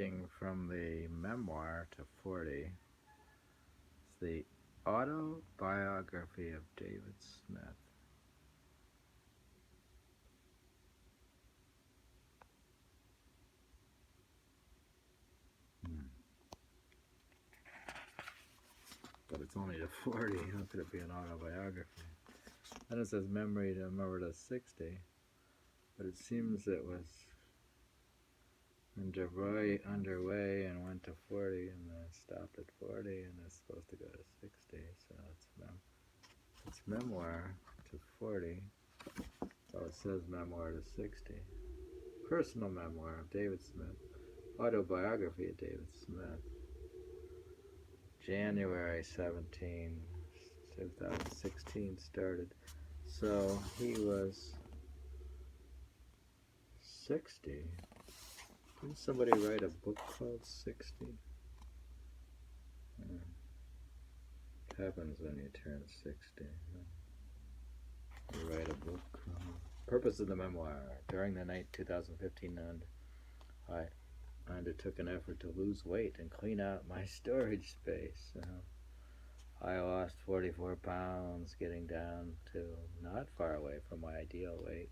reading from the Memoir to 40. It's the Autobiography of David Smith. But it's only to 40. How could it be an autobiography? Then it says memory to 60. But it seems it was underway and went to 40 and then stopped at 40 and it's supposed to go to 60. So it's memoir to 40. So it says memoir to 60. Personal memoir of David Smith. Autobiography of David Smith. January 17, 2016 started. So he was 60. Didn't somebody write a book called 60? What happens when you turn 60? You write a book. Purpose of the memoir. During the night 2015, I undertook an effort to lose weight and clean out my storage space. I lost 44 pounds, getting down to not far away from my ideal weight,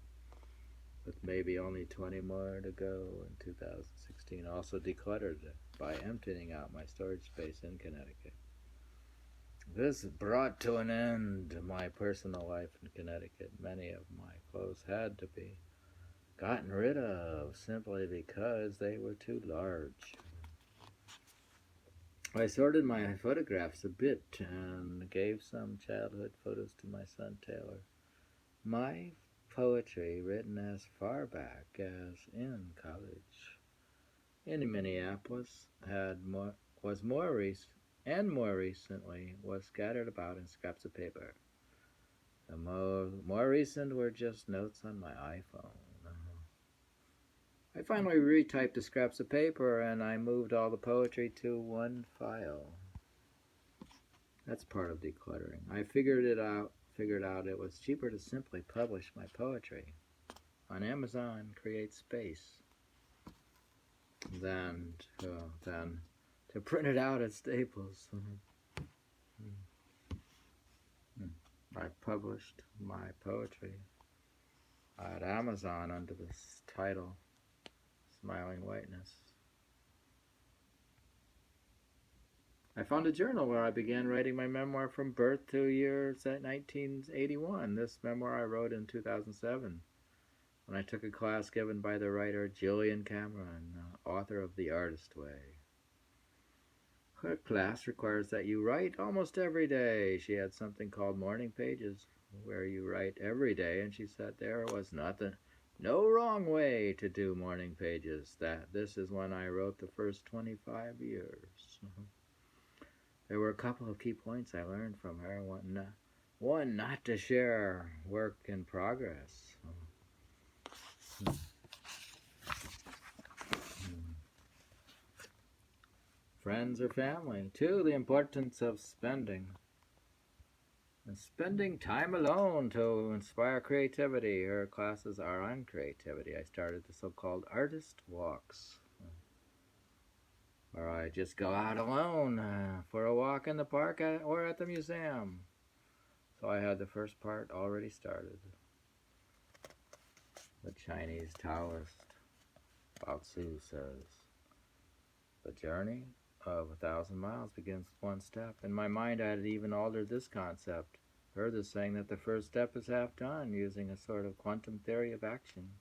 with maybe only 20 more to go in 2016. Also decluttered by emptying out my storage space in Connecticut. This brought to an end my personal life in Connecticut. Many of my clothes had to be gotten rid of simply because they were too large. I sorted my photographs a bit and gave some childhood photos to my son Taylor. My poetry, written as far back as in college in Minneapolis, was more recently was scattered about in scraps of paper. The more recent were just notes on my iPhone. I finally retyped the scraps of paper and I moved all the poetry to one file. That's part of decluttering. I figured out it was cheaper to simply publish my poetry on Amazon, create space, than to print it out at Staples. I published my poetry at Amazon under this title, Smiling Whiteness. I found a journal where I began writing my memoir from birth to years at 1981. This memoir I wrote in 2007 when I took a class given by the writer Jillian Cameron, author of The Artist Way. Her class requires that you write almost every day. She had something called morning pages where you write every day, and she said there was no wrong way to do morning pages. This is when I wrote the first 25 years. There were a couple of key points I learned from her. One, not to share work in progress. Friends or family. 2, the importance of spending time alone to inspire creativity. Her classes are on creativity. I started the so-called artist walks, where I just go out alone for a walk in the park or at the museum. So I had the first part already started. The Chinese Taoist Lao Tzu says, the journey of 1,000 miles begins with one step. In my mind, I had even altered this concept, further saying that the first step is half done, using a sort of quantum theory of action.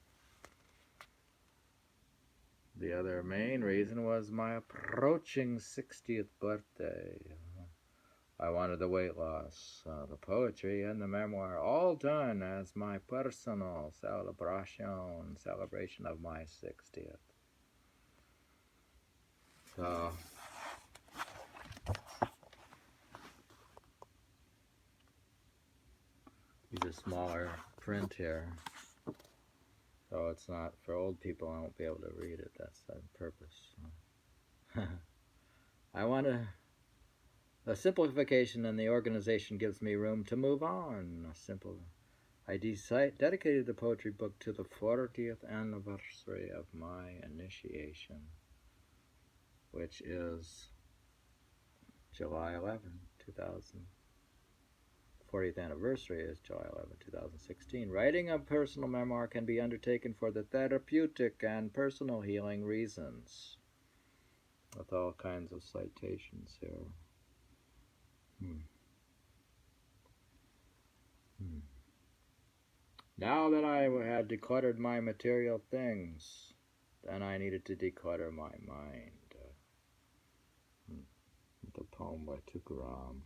The other main reason was my approaching 60th birthday. I wanted the weight loss, the poetry, and the memoir all done as my personal celebration of my 60th. So use a smaller print here, so it's not for old people. I won't be able to read it. That's the purpose. I want a simplification, and the organization gives me room to move on. I dedicated the poetry book to the 40th anniversary of my initiation. which is July 11, 2000. 40th anniversary is July 11, 2016. Writing a personal memoir can be undertaken for the therapeutic and personal healing reasons. With all kinds of citations here. Now that I had decluttered my material things, then I needed to declutter my mind. The poem by Tukaram.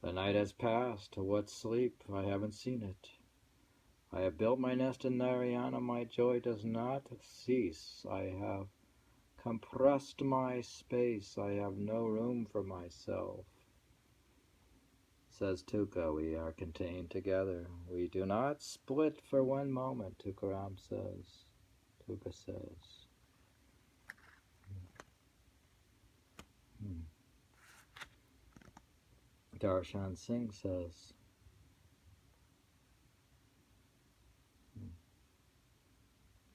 The night has passed. What sleep? I haven't seen it. I have built my nest in Narayana. My joy does not cease. I have compressed my space. I have no room for myself. Says Tuka, we are contained together. We do not split for one moment, Tukaram says. Tuka says. Darshan Singh says,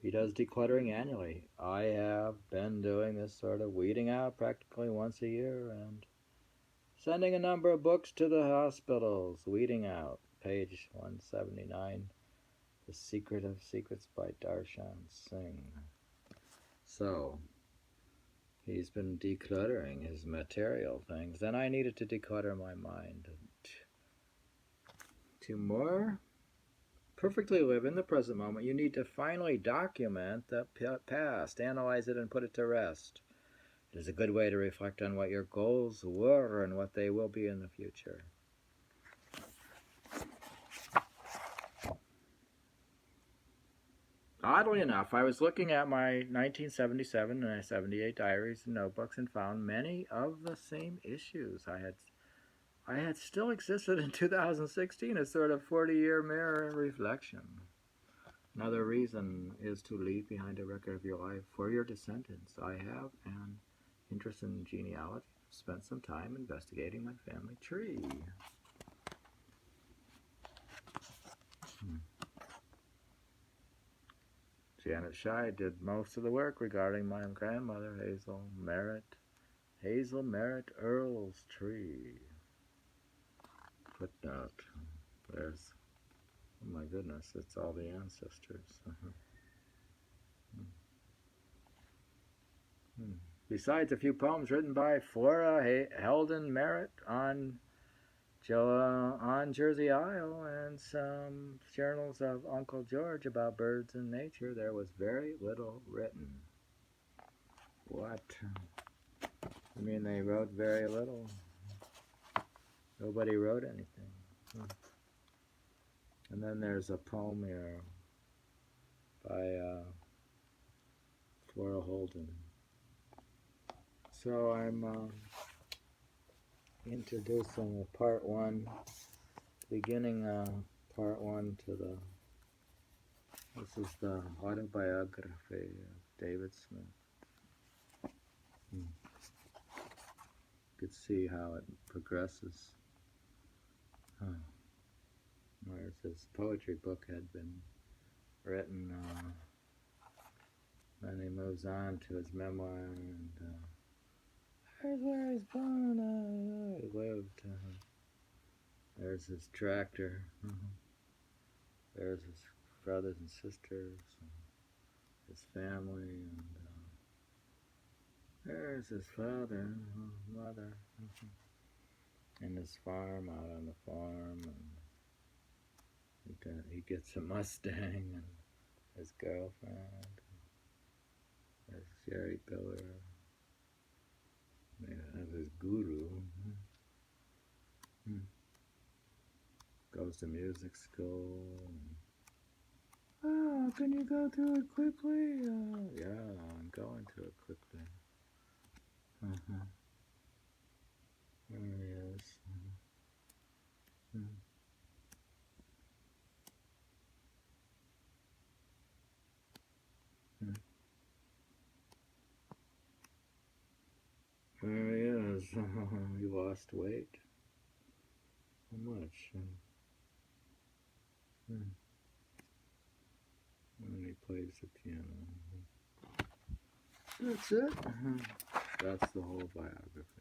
he does decluttering annually. I have been doing this sort of weeding out practically once a year and sending a number of books to the hospitals. Weeding out, page 179, The Secret of Secrets by Darshan Singh. So, he's been decluttering his material things. Then I needed to declutter my mind. To more perfectly live in the present moment, you need to finally document the past, analyze it, and put it to rest. It is a good way to reflect on what your goals were and what they will be in the future. Oddly enough, I was looking at my 1977 and 78 diaries and notebooks and found many of the same issues I had still existed in 2016, a sort of 40-year mirror reflection. Another reason is to leave behind a record of your life for your descendants. I have an interest in genealogy. I've spent some time investigating my family tree. Janet Shai did most of the work regarding my grandmother, Hazel Merritt Earl's tree. Footnote. There's, oh my goodness, it's all the ancestors. Besides a few poems written by Flora Heldon Merritt on Jersey Isle and some journals of Uncle George about birds and nature, there was very little written. What? I mean, they wrote very little. Nobody wrote anything. And then there's a poem here by Flora Holden. So I'm introducing part one, beginning part one to this is the Autobiography of David Smith. You could see how it progresses. Whereas his poetry book had been written, then he moves on to his memoir, and there's where he's born, he lived. There's his tractor. There's his brothers and sisters, and his family, and there's his father, mother, and his farm out on the farm, and he gets a Mustang, and his girlfriend, there's Sherry Pillar, and his guru, goes to music school. Oh, can you go through it quickly? Yeah, I'm going through it quickly. There he is. There he is. He lost weight. How much? And he plays the piano. That's it. That's the whole biography.